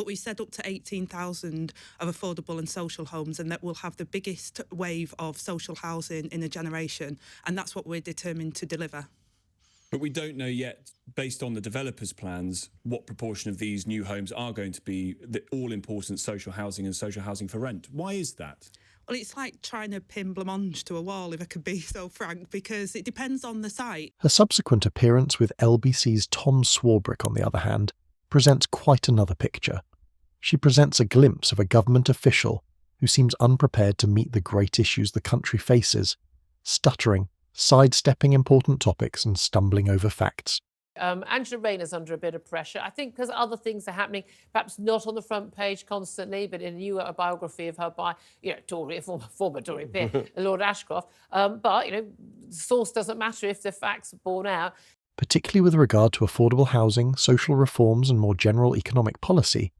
but we said up to 18,000 of affordable and social homes, and that will have the biggest wave of social housing in a generation, and that's what we're determined to deliver. But we don't know yet, based on the developers' plans, what proportion of these new homes are going to be the all-important social housing and social housing for rent. Why is that? Well, it's like trying to pin blancmange to a wall, if I could be so frank, because it depends on the site. Her subsequent appearance with LBC's Tom Swarbrick, on the other hand, presents quite another picture. She presents a glimpse of a government official who seems unprepared to meet the great issues the country faces, stuttering, sidestepping important topics and stumbling over facts. Angela Rayner's under a bit of pressure, I think, because other things are happening, perhaps not on the front page constantly, but in a new biography of her by, former Tory peer, Lord Ashcroft. But, the source doesn't matter if the facts are borne out. Particularly with regard to affordable housing, social reforms and more general economic policy,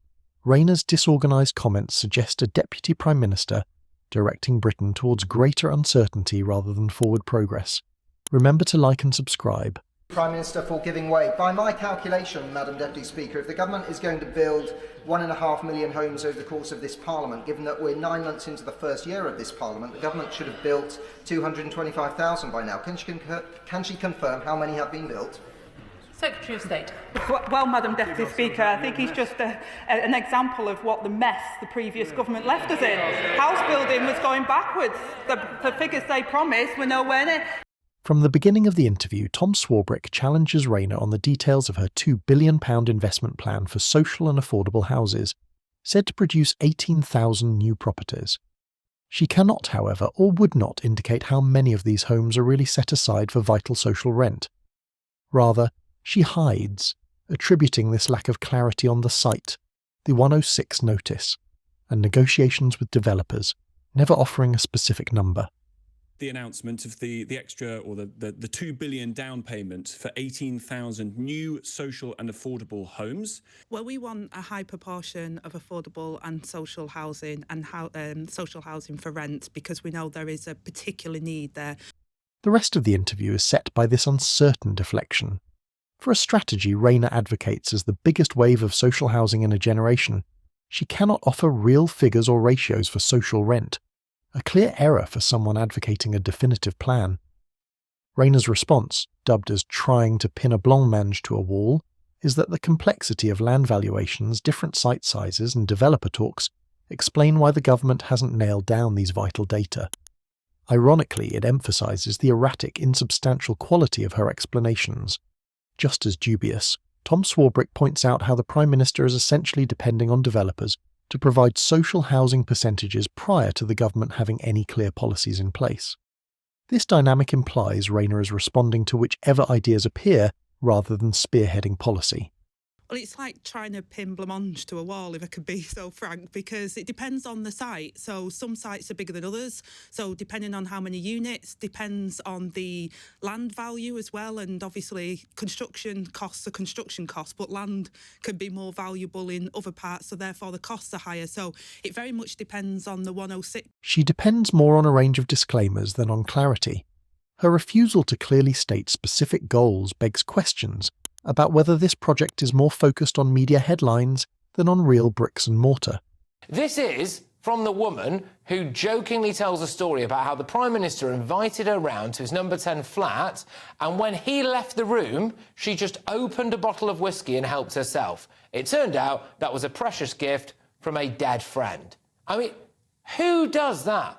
Rayner's disorganised comments suggest a Deputy Prime Minister directing Britain towards greater uncertainty rather than forward progress. Remember to like and subscribe. Prime Minister for giving way. By my calculation, Madam Deputy Speaker, if the government is going to build 1.5 million homes over the course of this Parliament, given that we're 9 months into the first year of this Parliament, the government should have built 225,000 by now. Can she confirm how many have been built? Secretary of State. Well, Madam Deputy Speaker, I think he's just an example of what the mess the previous government left us in. House building was going backwards. The figures they promised were nowhere near. From the beginning of the interview, Tom Swarbrick challenges Rayner on the details of her £2 billion investment plan for social and affordable houses, said to produce 18,000 new properties. She cannot, however, or would not indicate how many of these homes are really set aside for vital social rent. Rather, she hides, attributing this lack of clarity on the site, the 106 notice, and negotiations with developers, never offering a specific number. The announcement of the extra, or the £2 billion down payment for 18,000 new social and affordable homes. Well, we want a high proportion of affordable and social housing and social housing for rent, because we know there is a particular need there. The rest of the interview is set by this uncertain deflection. For a strategy Rayner advocates as the biggest wave of social housing in a generation, she cannot offer real figures or ratios for social rent. A clear error for someone advocating a definitive plan. Rayner's response, dubbed as trying to pin a blancmange to a wall, is that the complexity of land valuations, different site sizes and developer talks explain why the government hasn't nailed down these vital data. Ironically, it emphasises the erratic, insubstantial quality of her explanations. Just as dubious, Tom Swarbrick points out how the Prime Minister is essentially depending on developers to provide social housing percentages prior to the government having any clear policies in place. This dynamic implies Rayner is responding to whichever ideas appear rather than spearheading policy. Well, it's like trying to pin blancmange to a wall, if I could be so frank, because it depends on the site. So some sites are bigger than others. So depending on how many units, depends on the land value as well. And obviously construction costs are construction costs, but land can be more valuable in other parts, so therefore the costs are higher. So it very much depends on the 106. She depends more on a range of disclaimers than on clarity. Her refusal to clearly state specific goals begs questions about whether this project is more focused on media headlines than on real bricks and mortar. This is from the woman who jokingly tells a story about how the Prime Minister invited her round to his number 10 flat, and when he left the room, she just opened a bottle of whiskey and helped herself. It turned out that was a precious gift from a dead friend. I mean, who does that?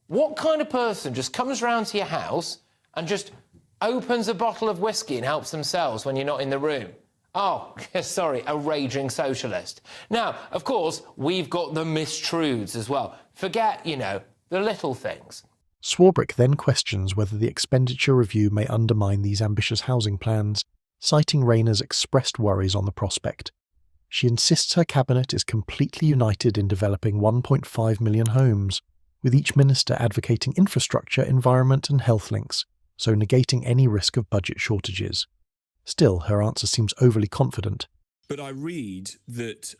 What kind of person just comes round to your house and just opens a bottle of whiskey and helps themselves when you're not in the room? Oh, sorry, a raging socialist. Now, of course, we've got the mistruths as well. Forget, the little things. Swarbrick then questions whether the expenditure review may undermine these ambitious housing plans, citing Rayner's expressed worries on the prospect. She insists her cabinet is completely united in developing 1.5 million homes, with each minister advocating infrastructure, environment and health links, so negating any risk of budget shortages. Still, her answer seems overly confident. But I read that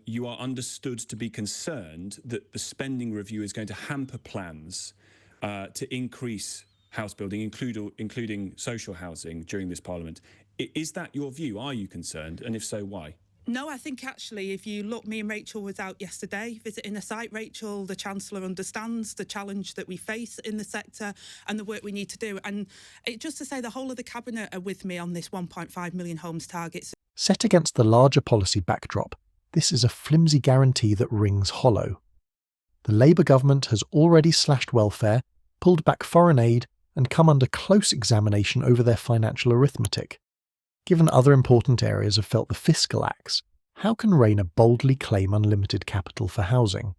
you are understood to be concerned that the spending review is going to hamper plans to increase house building, including social housing, during this Parliament. Is that your view? Are you concerned? And if so, why? No, I think actually, if you look, me and Rachel was out yesterday visiting a site. Rachel, the Chancellor, understands the challenge that we face in the sector and the work we need to do. And just to say, the whole of the Cabinet are with me on this 1.5 million homes target. Set against the larger policy backdrop, this is a flimsy guarantee that rings hollow. The Labour government has already slashed welfare, pulled back foreign aid, and come under close examination over their financial arithmetic. Given other important areas have felt the fiscal axe, how can Rayner boldly claim unlimited capital for housing?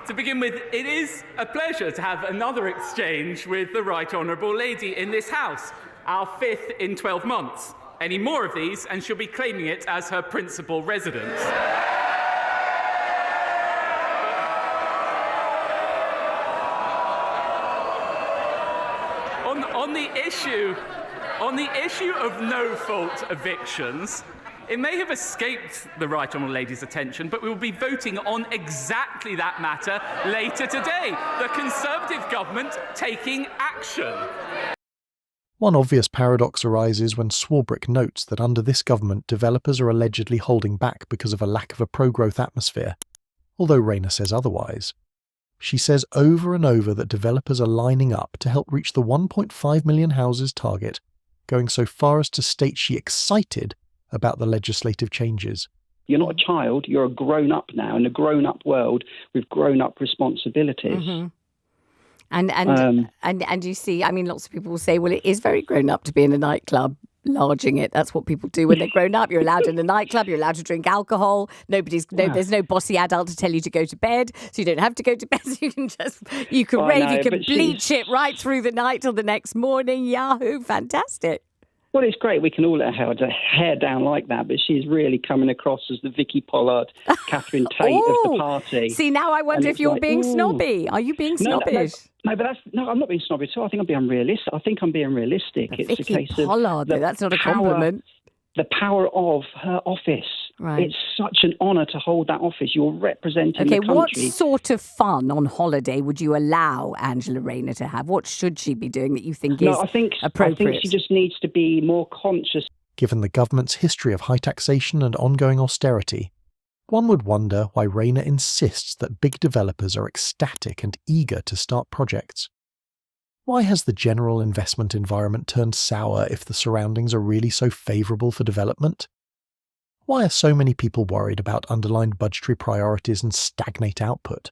To begin with, it is a pleasure to have another exchange with the Right Honourable Lady in this House, our 5th in 12 months. Any more of these and she'll be claiming it as her principal residence. On the issue of no-fault evictions, it may have escaped the Right Honourable Lady's attention, but we will be voting on exactly that matter later today. The Conservative government taking action. One obvious paradox arises when Swarbrick notes that under this government developers are allegedly holding back because of a lack of a pro-growth atmosphere, although Rayner says otherwise. She says over and over that developers are lining up to help reach the 1.5 million houses target, going so far as to state she excited about the legislative changes. You're not a child, you're a grown-up now, in a grown-up world with grown-up responsibilities. Mm-hmm. And you see, I mean, lots of people will say, well, it is very grown up to be in a nightclub, larging it. That's what people do when they're grown up. You're allowed in a nightclub, you're allowed to drink alcohol. There's no bossy adult to tell you to go to bed, so you don't have to go to bed. So you can rave, you can bleach it right through the night till the next morning. Yahoo, fantastic. Well, it's great. We can all let her hair down like that, but she's really coming across as the Vicky Pollard, Catherine Tate of the party. See, now I wonder if you're being snobby. Are you being snobbish? No, I'm not being snobby at all. I think I'm being realistic. It's Vicky a case Pollard, of that's not a compliment. The power of her office. Right. It's such an honour to hold that office. You're representing the country. What sort of fun on holiday would you allow Angela Rayner to have? What should she be doing that you think is appropriate? I think she just needs to be more conscious. Given the government's history of high taxation and ongoing austerity, one would wonder why Rayner insists that big developers are ecstatic and eager to start projects. Why has the general investment environment turned sour if the surroundings are really so favourable for development? Why are so many people worried about underlined budgetary priorities and stagnate output?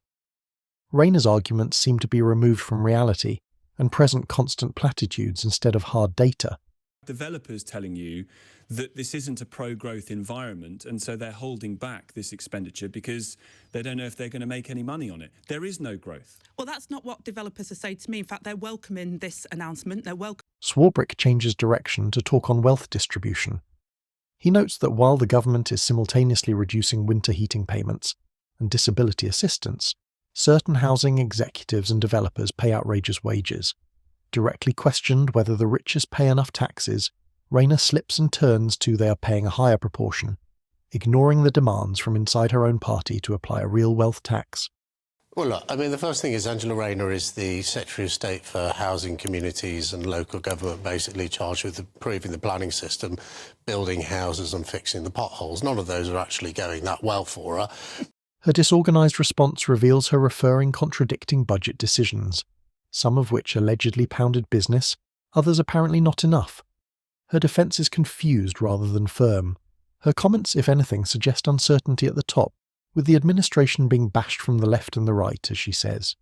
Rayner's arguments seem to be removed from reality and present constant platitudes instead of hard data. Developers telling you that this isn't a pro-growth environment, and so they're holding back this expenditure because they don't know if they're going to make any money on it. There is no growth. Well, that's not what developers are saying to me. In fact, they're welcoming this announcement. Swarbrick changes direction to talk on wealth distribution. He notes that while the government is simultaneously reducing winter heating payments and disability assistance, certain housing executives and developers pay outrageous wages. Directly questioned whether the richest pay enough taxes, Rayner slips and turns to they are paying a higher proportion, ignoring the demands from inside her own party to apply a real wealth tax. Well, look, I mean, the first thing is Angela Rayner is the Secretary of State for Housing, Communities and Local Government, basically charged with improving the planning system, building houses and fixing the potholes. None of those are actually going that well for her. Her disorganised response reveals her referring contradicting budget decisions, some of which allegedly pounded business, others apparently not enough. Her defence is confused rather than firm. Her comments, if anything, suggest uncertainty at the top, with the administration being bashed from the left and the right, as she says.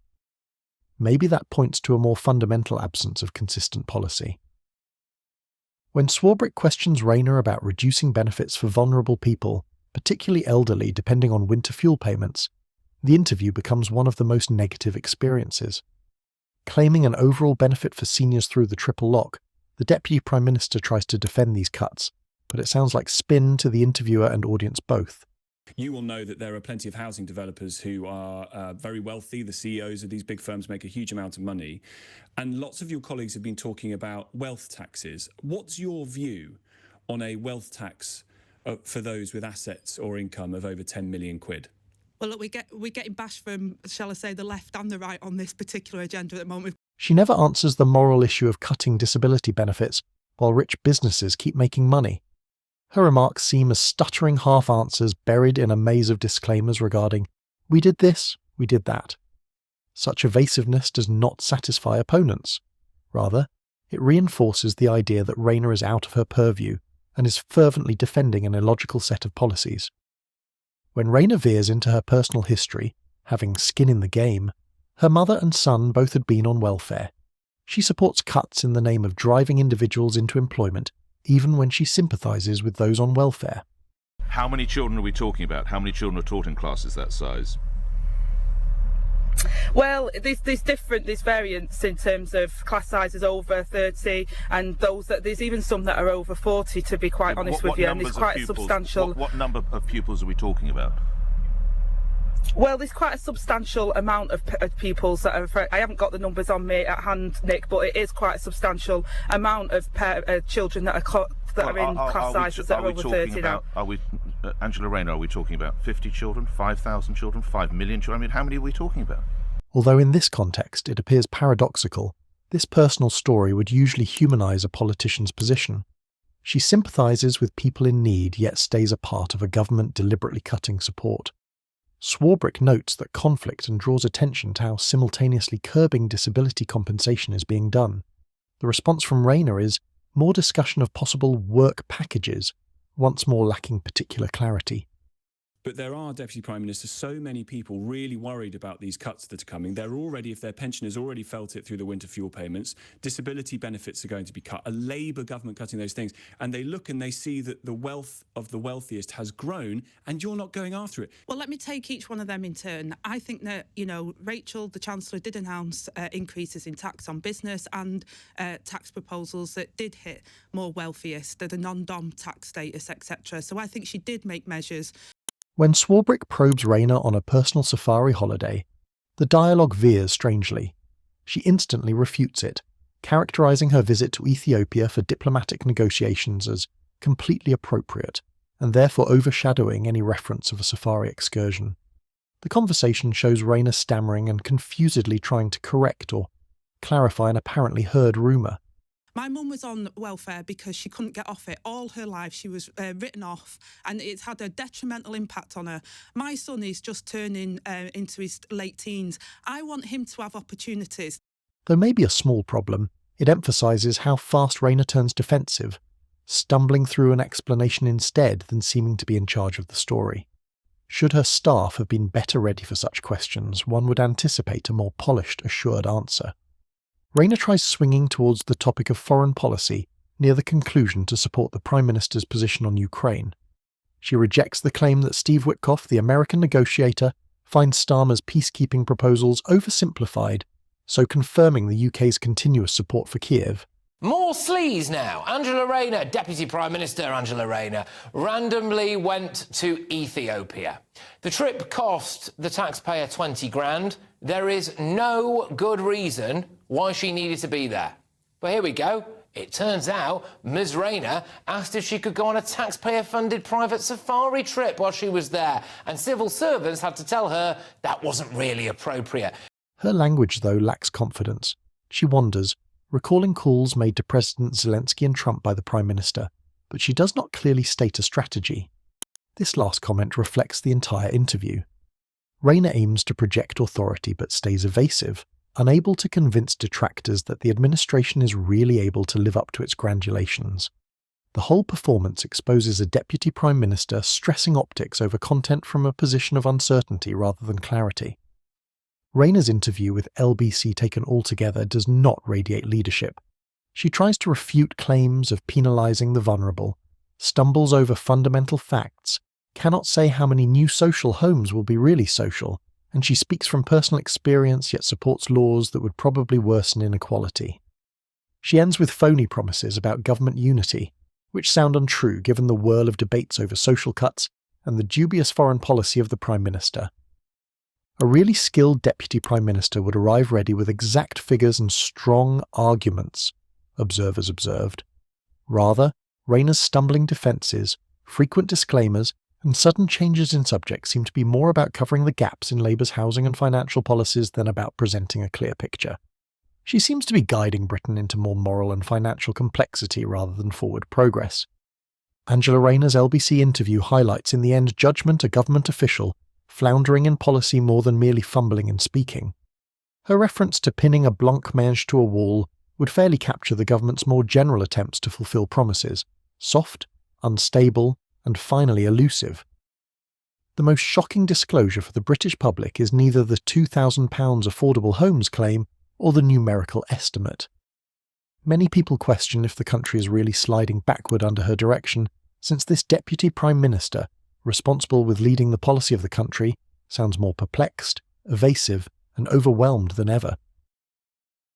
Maybe that points to a more fundamental absence of consistent policy. When Swarbrick questions Rayner about reducing benefits for vulnerable people, particularly elderly depending on winter fuel payments, the interview becomes one of the most negative experiences. Claiming an overall benefit for seniors through the triple lock, the Deputy Prime Minister tries to defend these cuts, but it sounds like spin to the interviewer and audience both. You will know that there are plenty of housing developers who are very wealthy. The CEOs of these big firms make a huge amount of money. And lots of your colleagues have been talking about wealth taxes. What's your view on a wealth tax for those with assets or income of over 10 million quid? Well, look, we're getting bashed from, shall I say, the left and the right on this particular agenda at the moment. She never answers the moral issue of cutting disability benefits while rich businesses keep making money. Her remarks seem as stuttering half-answers buried in a maze of disclaimers regarding, "We did this, we did that." Such evasiveness does not satisfy opponents. Rather, it reinforces the idea that Rayner is out of her purview and is fervently defending an illogical set of policies. When Rayner veers into her personal history, having skin in the game, her mother and son both had been on welfare. She supports cuts in the name of driving individuals into employment, even when she sympathises with those on welfare. How many children are we talking about? How many children are taught in classes that size? Well, there's variance in terms of class sizes over 30, and there's even some that are over 40, to be quite honest with you, and there's quite a substantial... What number of pupils are we talking about? Well, there's quite a substantial amount of pupils that are... I haven't got the numbers on me at hand, Nick, but it is quite a substantial amount of children that are in class sizes that are over 30 now. Angela Rayner, are we talking about 50 children, 5,000 children, 5 million children? I mean, how many are we talking about? Although in this context it appears paradoxical, this personal story would usually humanise a politician's position. She sympathises with people in need, yet stays a part of a government deliberately cutting support. Swarbrick notes that conflict and draws attention to how simultaneously curbing disability compensation is being done. The response from Rayner is more discussion of possible work packages, once more lacking particular clarity. But there are, Deputy Prime Minister, so many people really worried about these cuts that are coming. They're already, if their pensioners already felt it through the winter fuel payments, disability benefits are going to be cut, a Labour government cutting those things, and they look and they see that the wealth of the wealthiest has grown and you're not going after it. Well, let me take each one of them in turn. I think that, Rachel, the Chancellor, did announce increases in tax on business and tax proposals that did hit more wealthiest, the non-dom tax status, etc. So I think she did make measures. When Swarbrick probes Rayner on a personal safari holiday, the dialogue veers strangely. She instantly refutes it, characterising her visit to Ethiopia for diplomatic negotiations as completely appropriate, and therefore overshadowing any reference of a safari excursion. The conversation shows Rayner stammering and confusedly trying to correct or clarify an apparently heard rumour. My mum was on welfare because she couldn't get off it. All her life she was written off, and it's had a detrimental impact on her. My son is just turning into his late teens. I want him to have opportunities. Though maybe a small problem, it emphasises how fast Rayner turns defensive, stumbling through an explanation instead than seeming to be in charge of the story. Should her staff have been better ready for such questions, one would anticipate a more polished, assured answer. Rayner tries swinging towards the topic of foreign policy near the conclusion to support the Prime Minister's position on Ukraine. She rejects the claim that Steve Witkoff, the American negotiator, finds Starmer's peacekeeping proposals oversimplified, so confirming the UK's continuous support for Kiev. More sleaze now. Angela Rayner, Deputy Prime Minister Angela Rayner, randomly went to Ethiopia. The trip cost the taxpayer 20 grand. There is no good reason why she needed to be there. But here we go. It turns out Ms Rayner asked if she could go on a taxpayer-funded private safari trip while she was there, and civil servants had to tell her that wasn't really appropriate. Her language, though, lacks confidence. She wanders, recalling calls made to President Zelensky and Trump by the Prime Minister, but she does not clearly state a strategy. This last comment reflects the entire interview. Rayner aims to project authority but stays evasive, unable to convince detractors that the administration is really able to live up to its granulations. The whole performance exposes a Deputy Prime Minister stressing optics over content from a position of uncertainty rather than clarity. Rayner's interview with LBC taken altogether does not radiate leadership. She tries to refute claims of penalising the vulnerable, stumbles over fundamental facts, cannot say how many new social homes will be really social, and she speaks from personal experience yet supports laws that would probably worsen inequality. She ends with phony promises about government unity, which sound untrue given the whirl of debates over social cuts and the dubious foreign policy of the Prime Minister. A really skilled Deputy Prime Minister would arrive ready with exact figures and strong arguments, observers observed. Rather, Rayner's stumbling defences, frequent disclaimers, and sudden changes in subject seem to be more about covering the gaps in Labour's housing and financial policies than about presenting a clear picture. She seems to be guiding Britain into more moral and financial complexity rather than forward progress. Angela Rayner's LBC interview highlights in the end judgment a government official, floundering in policy more than merely fumbling in speaking. Her reference to pinning a blancmange to a wall would fairly capture the government's more general attempts to fulfil promises, soft, unstable, and finally elusive. The most shocking disclosure for the British public is neither the £2,000 affordable homes claim or the numerical estimate. Many people question if the country is really sliding backward under her direction, since this Deputy Prime Minister, responsible with leading the policy of the country, sounds more perplexed, evasive, and overwhelmed than ever.